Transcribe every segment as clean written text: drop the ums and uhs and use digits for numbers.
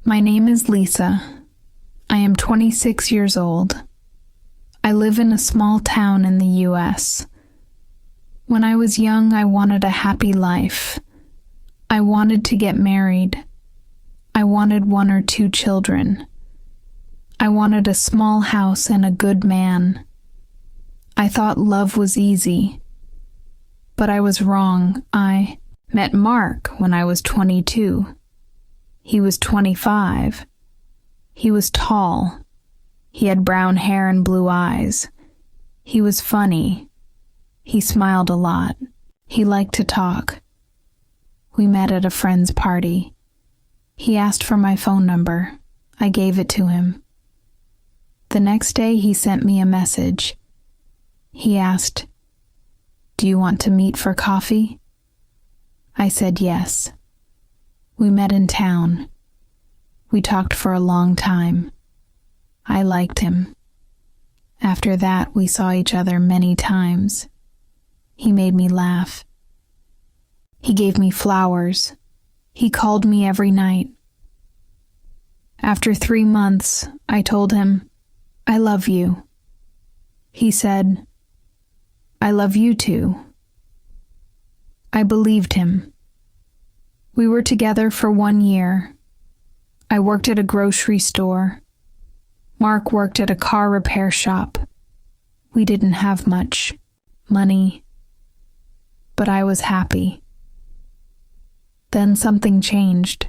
My name is Lisa. I am 26 years old. I live in a small town in the U.S. When I was young, I wanted a happy life. I wanted to get married. I wanted 1 or 2 children. I wanted a small house and a good man. I thought love was easy. But I was wrong. I met Mark when I was 22. He was 25. He was tall. He had brown hair and blue eyes. He was funny. He smiled a lot. He liked to talk. We met at a friend's party. He asked for my phone number. I gave it to him. The next day he sent me a message. He asked, "Do you want to meet for coffee?" I said yes. We met in town. We talked for a long time. I liked him. After that, we saw each other many times. He made me laugh. He gave me flowers. He called me every night. After 3 months, I told him, "I love you." He said, "I love you too." I believed him. We were together for 1 year. I worked at a grocery store. Mark worked at a car repair shop. We didn't have much money, but I was happy. Then something changed.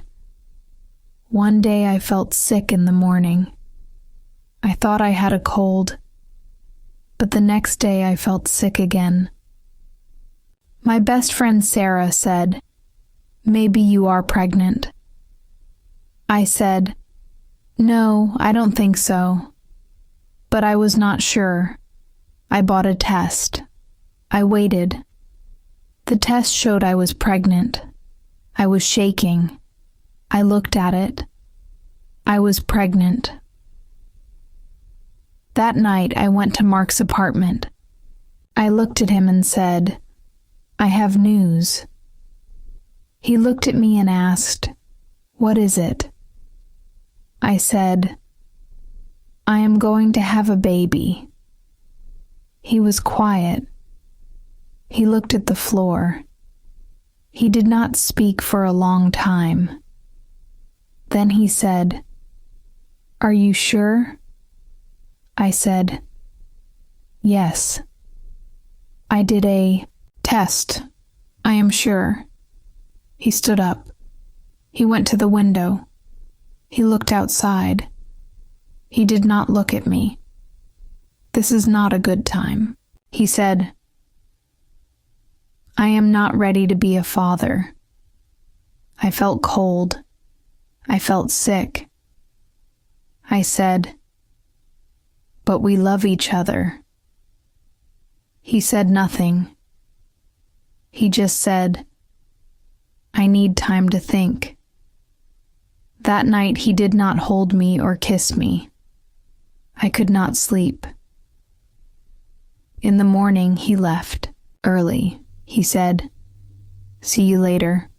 One day I felt sick in the morning. I thought I had a cold, but the next day I felt sick again. My best friend Sarah said, "Maybe you are pregnant." I said, "No, I don't think so." But I was not sure. I bought a test. I waited. The test showed I was pregnant. I was shaking. I looked at it. I was pregnant. That night I went to Mark's apartment. I looked at him and said, "I have news." He looked at me and asked, "What is it?" I said, "I am going to have a baby." He was quiet. He looked at the floor. He did not speak for a long time. Then he said, "Are you sure?" I said, "Yes. I did a test. I am sure." He stood up. He went to the window. He looked outside. He did not look at me. "This is not a good time," he said. "I am not ready to be a father." I felt cold. I felt sick. I said, "But we love each other." He said nothing. He just said, "I need time to think." That night he did not hold me or kiss me. I could not sleep. In the morning he left, early. He said, "See you later."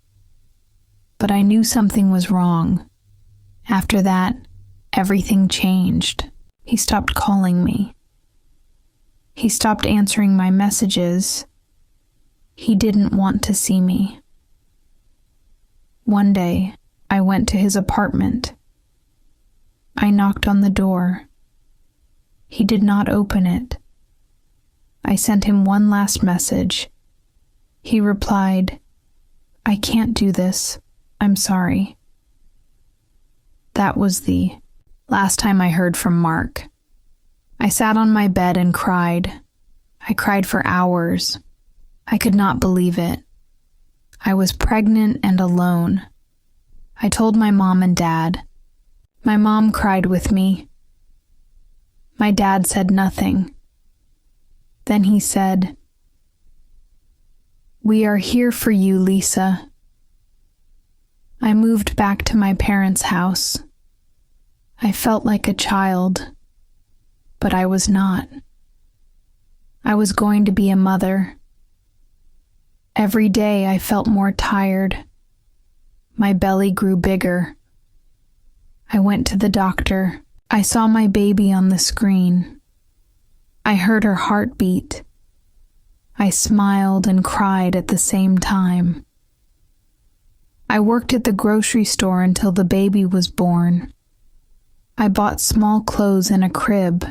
But I knew something was wrong. After that, everything changed. He stopped calling me. He stopped answering my messages. He didn't want to see me. One day, I went to his apartment. I knocked on the door. He did not open it. I sent him one last message. He replied, "I can't do this. I'm sorry." That was the last time I heard from Mark. I sat on my bed and cried. I cried for hours. I could not believe it. I was pregnant and alone. I told my mom and dad. My mom cried with me. My dad said nothing. Then he said, "We are here for you, Lisa." I moved back to my parents' house. I felt like a child, but I was not. I was going to be a mother. Every day I felt more tired. My belly grew bigger. went to the doctor. I saw my baby on the screen. I heard her heartbeat. I smiled and cried at the same time. I worked at the grocery store until the baby was born. I bought small clothes and a crib.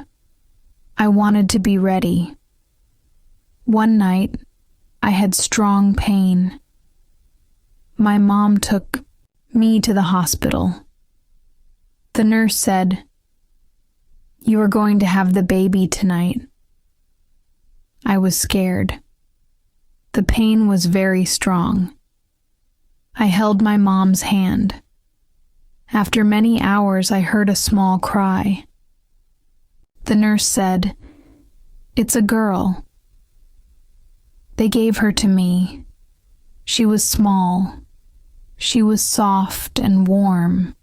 I wanted to be ready. One night, I had strong pain. My mom took me to the hospital. The nurse said, "You are going to have the baby tonight." I was scared. The pain was very strong. I held my mom's hand. After many hours, I heard a small cry. The nurse said, "It's a girl." They gave her to me. She was small. She was soft and warm.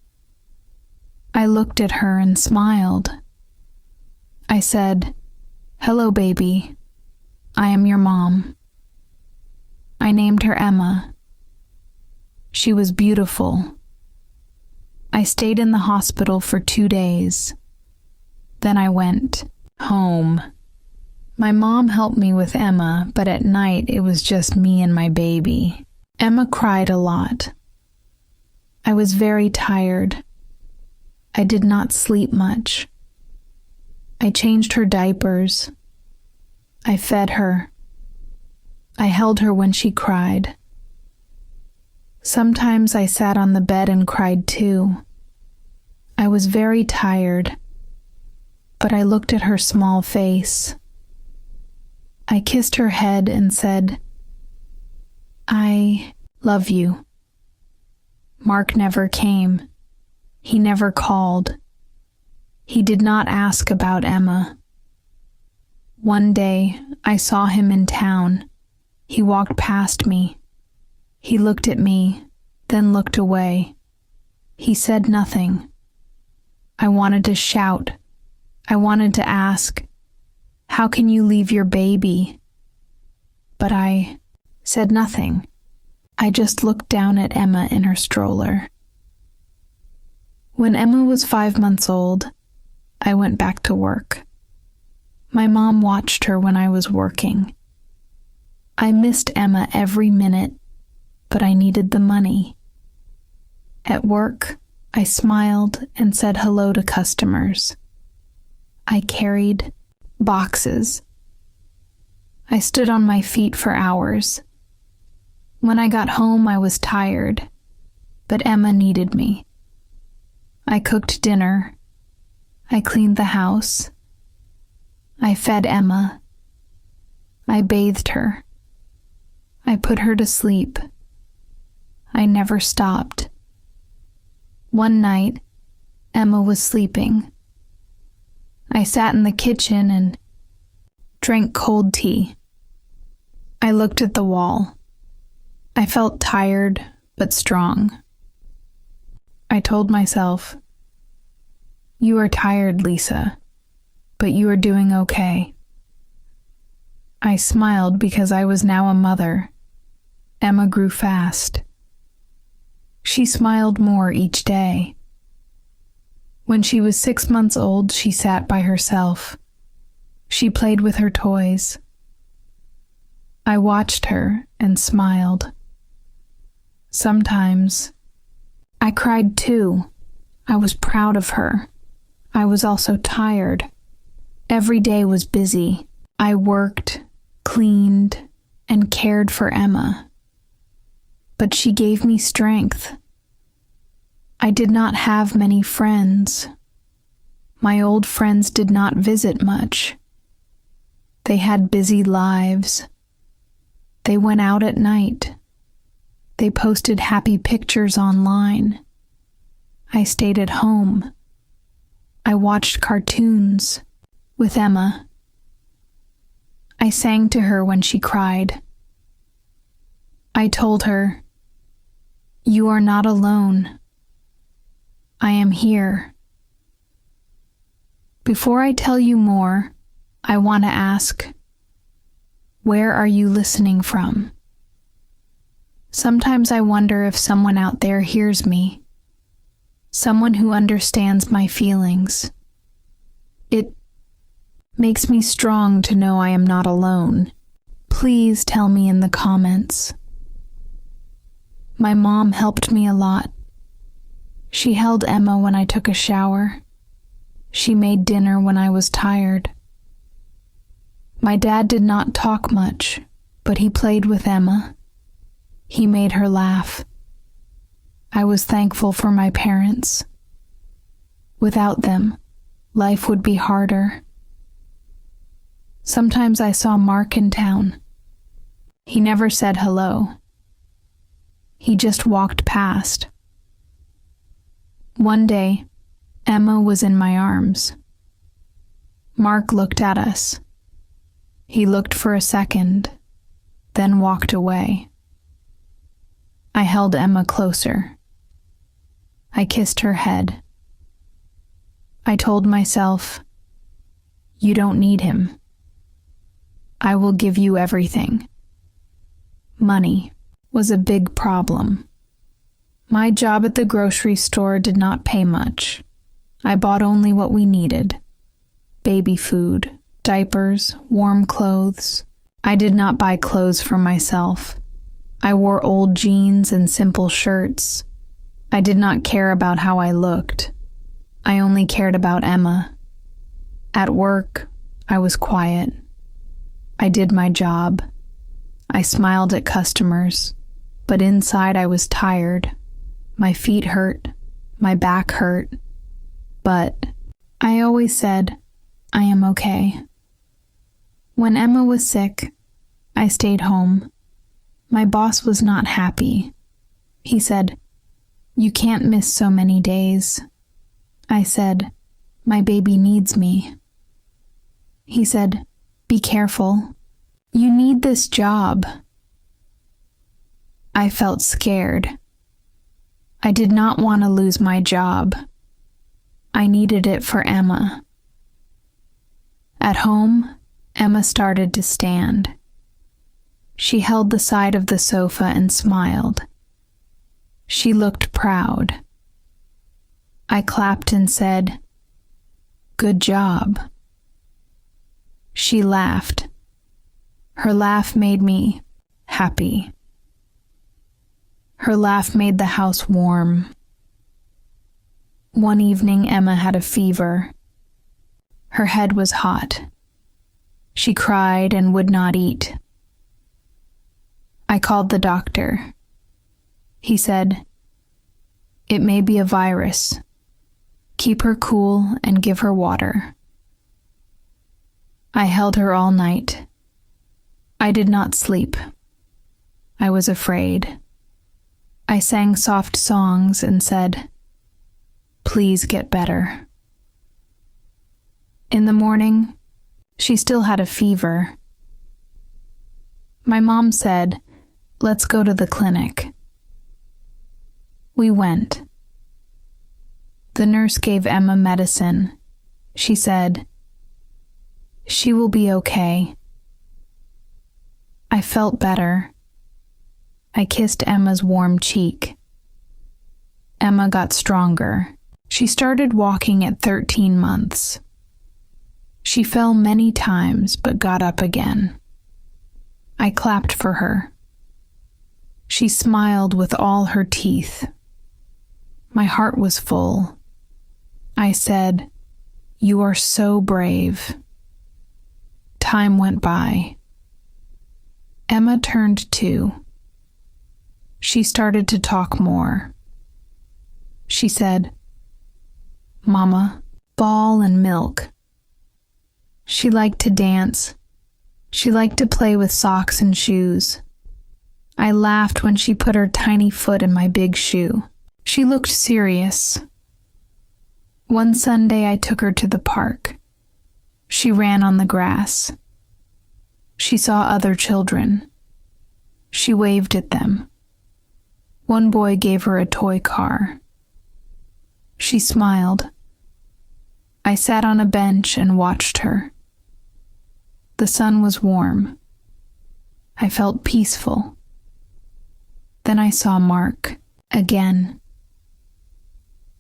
I looked at her and smiled. I said, "Hello, baby. I am your mom." I named her Emma. She was beautiful. I stayed in the hospital for 2 days. Then I went home. My mom helped me with Emma, but at night it was just me and my baby. Emma cried a lot. I was very tired. I did not sleep much. I changed her diapers. I fed her. I held her when she cried. Sometimes I sat on the bed and cried too. I was very tired, but I looked at her small face. I kissed her head and said, "I love you." Mark never came. He never called. He did not ask about Emma. One day, I saw him in town. He walked past me. He looked at me, then looked away. He said nothing. I wanted to shout. I wanted to ask, "How can you leave your baby?" But I said nothing. I just looked down at Emma in her stroller. When Emma was 5 months old, I went back to work. My mom watched her when I was working. I missed Emma every minute, but I needed the money. At work, I smiled and said hello to customers. I carried boxes. I stood on my feet for hours. When I got home, I was tired, but Emma needed me. I cooked dinner. I cleaned the house. I fed Emma. I bathed her. I put her to sleep. I never stopped. One night, Emma was sleeping. I sat in the kitchen and drank cold tea. I looked at the wall. I felt tired but strong. I told myself, "You are tired, Lisa, but you are doing okay." I smiled because I was now a mother. Emma grew fast. She smiled more each day. When she was 6 months old, she sat by herself. She played with her toys. I watched her and smiled. Sometimes I cried too. I was proud of her. I was also tired. Every day was busy. I worked, cleaned, and cared for Emma. But she gave me strength. I did not have many friends. My old friends did not visit much. They had busy lives. They went out at night. They posted happy pictures online. I stayed at home. I watched cartoons with Emma. I sang to her when she cried. I told her, "You are not alone. I am here." Before I tell you more, I want to ask, where are you listening from? Sometimes I wonder if someone out there hears me. someone who understands my feelings. It makes me strong to know I am not alone. Please tell me in the comments. My mom helped me a lot. She held Emma when I took a shower. She made dinner when I was tired. My dad did not talk much, but he played with Emma. He made her laugh. I was thankful for my parents. Without them, life would be harder. Sometimes I saw Mark in town. He never said hello. He just walked past. One day, Emma was in my arms. Mark looked at us. He looked for a second, then walked away. I held Emma closer. I kissed her head. I told myself, "You don't need him. I will give you everything." Money was a big problem. My job at the grocery store did not pay much. I bought only what we needed: baby food, diapers, warm clothes. I did not buy clothes for myself. I wore old jeans and simple shirts. I did not care about how I looked. I only cared about Emma. At work, I was quiet. I did my job. I smiled at customers, but inside I was tired. My feet hurt, my back hurt, but I always said, "I am okay." When Emma was sick, I stayed home. My boss was not happy. He said, "You can't miss so many days." I said, "My baby needs me." He said, "Be careful. You need this job." I felt scared. I did not want to lose my job. I needed it for Emma. At home, Emma started to stand. She held the side of the sofa and smiled. She looked proud. I clapped and said, "Good job." She laughed. Her laugh made me happy. Her laugh made the house warm. One evening, Emma had a fever. Her head was hot. She cried and would not eat. I called the doctor. He said, "It may be a virus. Keep her cool and give her water." I held her all night. I did not sleep. I was afraid. I sang soft songs and said, "Please get better." In the morning, she still had a fever. My mom said, "Let's go to the clinic." We went. The nurse gave Emma medicine. She said, "She will be okay." I felt better. I kissed Emma's warm cheek. Emma got stronger. She started walking at 13 months. She fell many times but got up again. I clapped for her. She smiled with all her teeth. My heart was full. I said, "You are so brave." Time went by. Emma turned 2. She started to talk more. She said, "Mama, ball and milk." She liked to dance. She liked to play with socks and shoes. I laughed when she put her tiny foot in my big shoe. She looked serious. One Sunday I took her to the park. She ran on the grass. She saw other children. She waved at them. One boy gave her a toy car. She smiled. I sat on a bench and watched her. The sun was warm. I felt peaceful. Then I saw Mark again.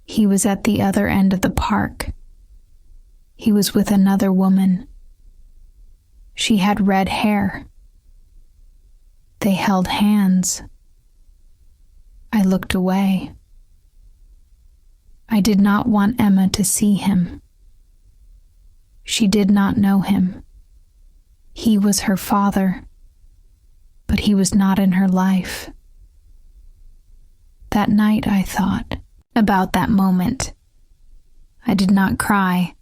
He was at the other end of the park. He was with another woman. She had red hair. They held hands. I looked away. I did not want Emma to see him. She did not know him. He was her father, but he was not in her life. That night I thought about that moment. I did not cry.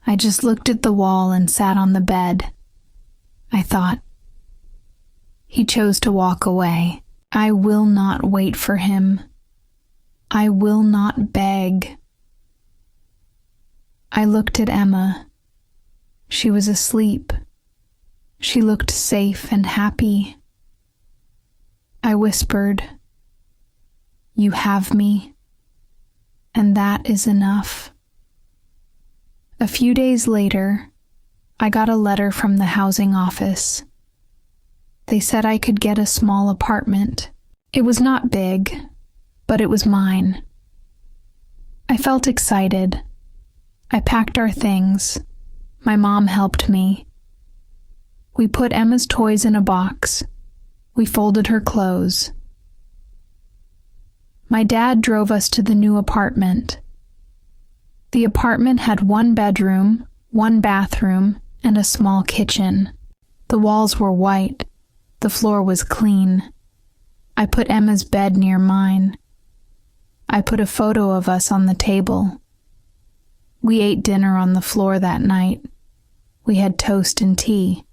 I just looked at the wall and sat on the bed. I thought, he chose to walk away. I will not wait for him. I will not beg. I looked at Emma. She was asleep. She looked safe and happy. I whispered, "You have me, and that is enough." A few days later, I got a letter from the housing office. They said I could get a small apartment. It was not big, but it was mine. I felt excited. I packed our things. My mom helped me. We put Emma's toys in a box. We folded her clothes. My dad drove us to the new apartment. The apartment had 1 bedroom, 1 bathroom, and a small kitchen. The walls were white. The floor was clean. I put Emma's bed near mine. I put a photo of us on the table. We ate dinner on the floor that night. We had toast and tea.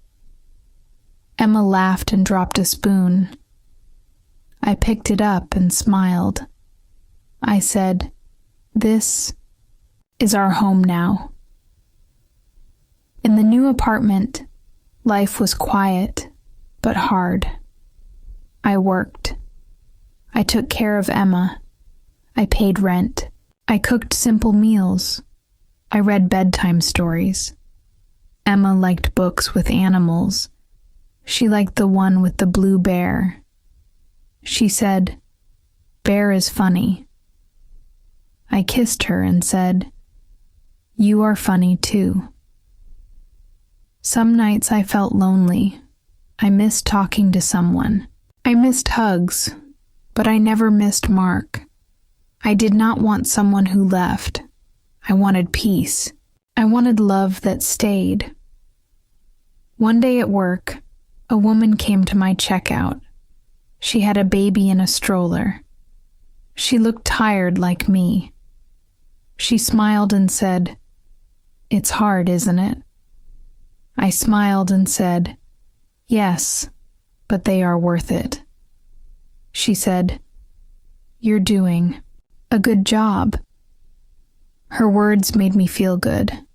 Emma laughed and dropped a spoon. I picked it up and smiled. I said, "This is our home now." In the new apartment, life was quiet but hard. I worked. I took care of Emma. I paid rent. I cooked simple meals. I read bedtime stories. Emma liked books with animals. She liked the one with the blue bear. She said, "Bear is funny." I kissed her and said, "You are funny too." Some nights I felt lonely. I missed talking to someone. I missed hugs, but I never missed Mark. I did not want someone who left. I wanted peace. I wanted love that stayed. One day at work, a woman came to my checkout. She had a baby in a stroller. She looked tired like me. She smiled and said, "It's hard, isn't it?" I smiled and said, "Yes, but they are worth it." She said, "You're doing a good job." Her words made me feel good.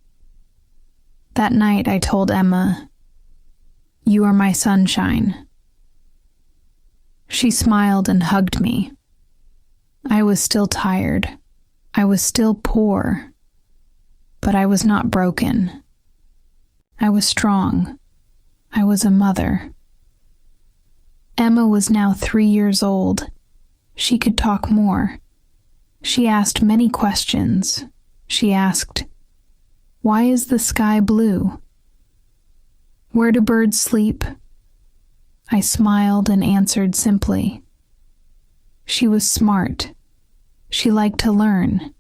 That night I told Emma, "You are my sunshine." She smiled and hugged me. I was still tired. I was still poor, but I was not broken. I was strong. I was a mother. Emma was now 3 years old. She could talk more. She asked many questions. She asked, "Why is the sky blue? Where do birds sleep?" I smiled and answered simply. She was smart. She liked to learn.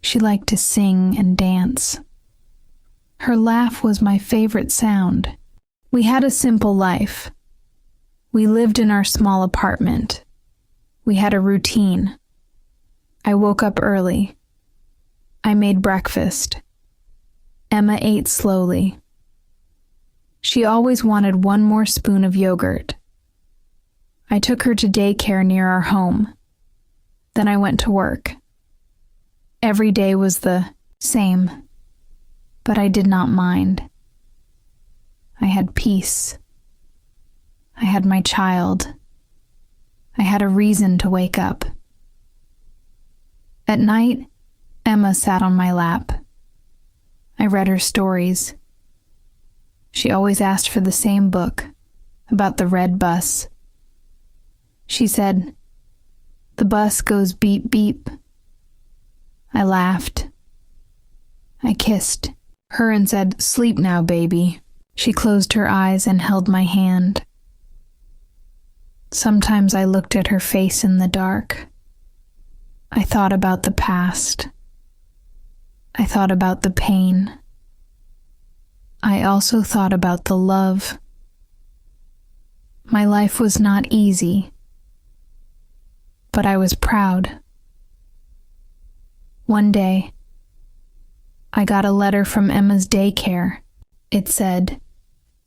She liked to sing and dance. Her laugh was my favorite sound. We had a simple life. We lived in our small apartment. We had a routine. I woke up early. I made breakfast. Emma ate slowly. She always wanted 1 more spoon of yogurt. I took her to daycare near our home. Then I went to work. Every day was the same, but I did not mind. I had peace. I had my child. I had a reason to wake up. At night, Emma sat on my lap. I read her stories. She always asked for the same book, about the red bus. She said, "The bus goes beep beep. I laughed. I kissed her and said, "Sleep now, baby." She closed her eyes and held my hand. Sometimes I looked at her face in the dark. I thought about the past. I thought about the pain. I also thought about the love. My life was not easy, but I was proud. One day, I got a letter from Emma's daycare. It said,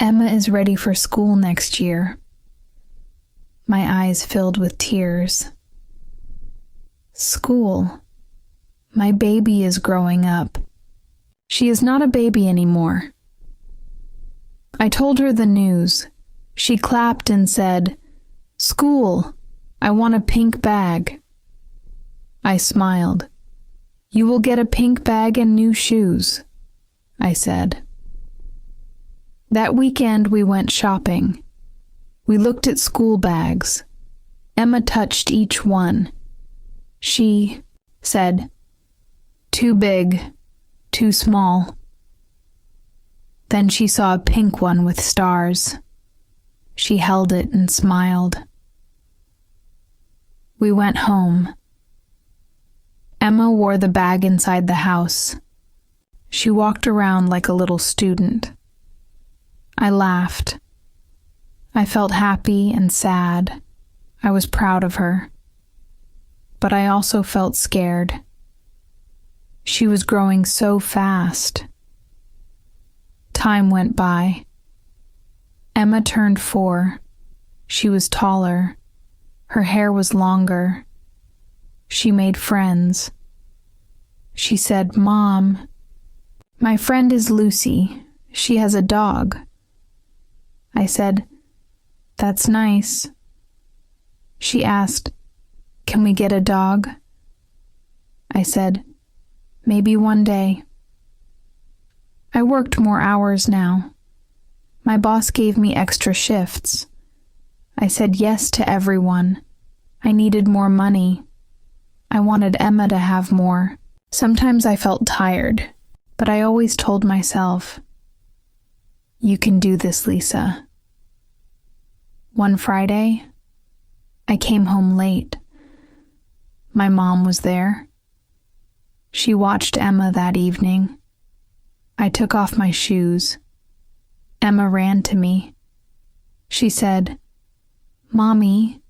"Emma is ready for school next year." My eyes filled with tears. School. My baby is growing up. She is not a baby anymore. I told her the news. She clapped and said, "School, I want a pink bag." I smiled. "You will get a pink bag and new shoes," I said. That weekend we went shopping. We looked at school bags. Emma touched each one. She said, "Too big, too small." Then she saw a pink one with stars. She held it and smiled. We went home. Emma wore the bag inside the house. She walked around like a little student. I laughed. I felt happy and sad. I was proud of her. But I also felt scared. She was growing so fast. Time went by. Emma turned 4. She was taller. Her hair was longer. She made friends. She said, "Mom, my friend is Lucy. She has a dog." I said, "That's nice." She asked, "Can we get a dog?" I said, "Maybe one day." I worked more hours now. My boss gave me extra shifts. I said yes to everyone. I needed more money. I wanted Emma to have more. Sometimes I felt tired, but I always told myself, "You can do this, Lisa." One Friday, I came home late. My mom was there. She watched Emma that evening. I took off my shoes. Emma ran to me. She said, "Mommy,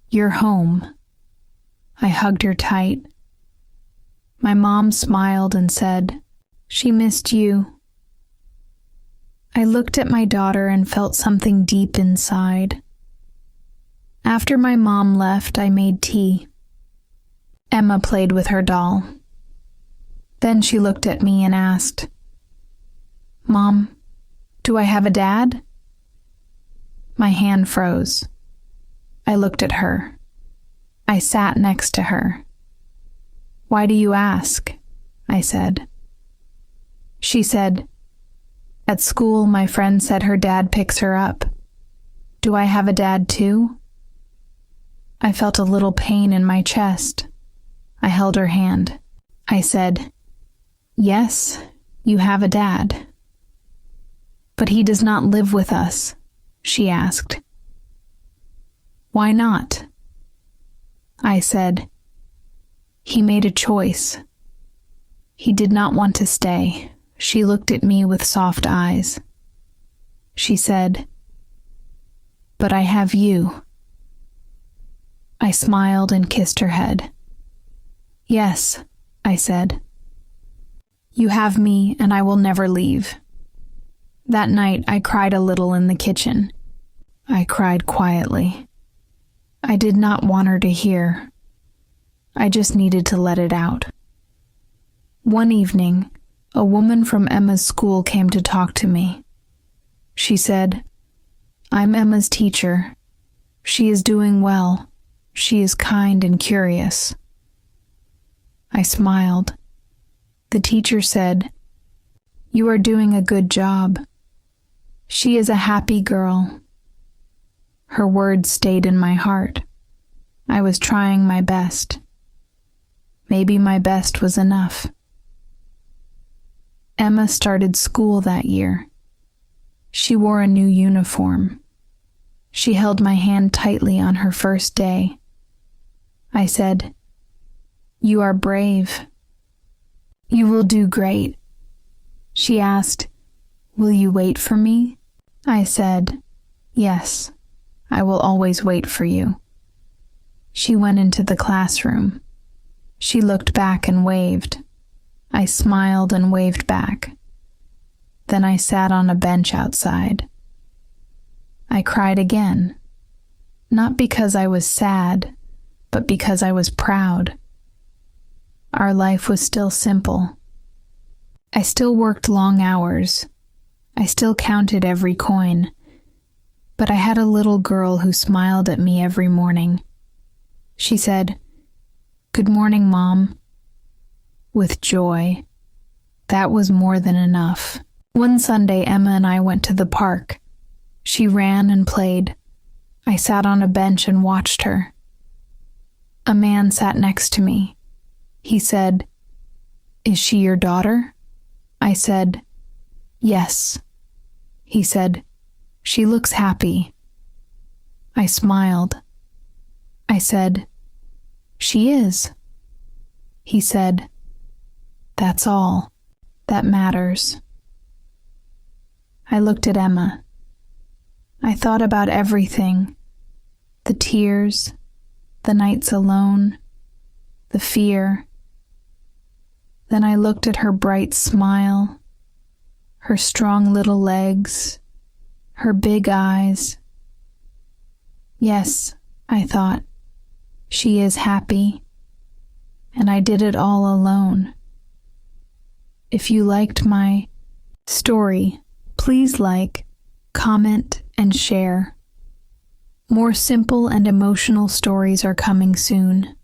you're home." I hugged her tight. My mom smiled and said, "She missed you." I looked at my daughter and felt something deep inside. After my mom left, I made tea. Emma played with her doll. Then she looked at me and asked, "Mom, do I have a dad?" My hand froze. I looked at her. I sat next to her. "Why do you ask?" I said. She said, "At school, my friend said her dad picks her up. Do I have a dad too?" I felt a little pain in my chest. I held her hand. I said, "Yes, you have a dad." "But he does not live with us," she asked. "Why not?" I said, "He made a choice. He did not want to stay." She looked at me with soft eyes. She said, "But I have you." I smiled and kissed her head. "Yes," I said. "You have me, and I will never leave." That night, I cried a little in the kitchen. I cried quietly. I did not want her to hear. I just needed to let it out. One evening, a woman from Emma's school came to talk to me. She said, "I'm Emma's teacher. She is doing well. She is kind and curious." I smiled. The teacher said, "You are doing a good job. She is a happy girl." Her words stayed in my heart. I was trying my best. Maybe my best was enough. Emma started school that year. She wore a new uniform. She held my hand tightly on her first day. I said, "You are brave. You will do great." She asked, "Will you wait for me?" I said, "Yes, I will always wait for you." She went into the classroom. She looked back and waved. I smiled and waved back. Then I sat on a bench outside. I cried again, not because I was sad, but because I was proud. Our life was still simple. I still worked long hours. I still counted every coin. But I had a little girl who smiled at me every morning. She said, "Good morning, Mom," with joy. That was more than enough. One Sunday, Emma and I went to the park. She ran and played. I sat on a bench and watched her. A man sat next to me. He said, "Is she your daughter?" I said, "Yes." He said, "She looks happy." I smiled. I said, "She is." He said, "That's all that matters." I looked at Emma. I thought about everything, the tears, the nights alone, the fear. Then I looked at her bright smile, her strong little legs, her big eyes. Yes, I thought, she is happy, and I did it all alone. If you liked my story, please like, comment, and share. More simple and emotional stories are coming soon.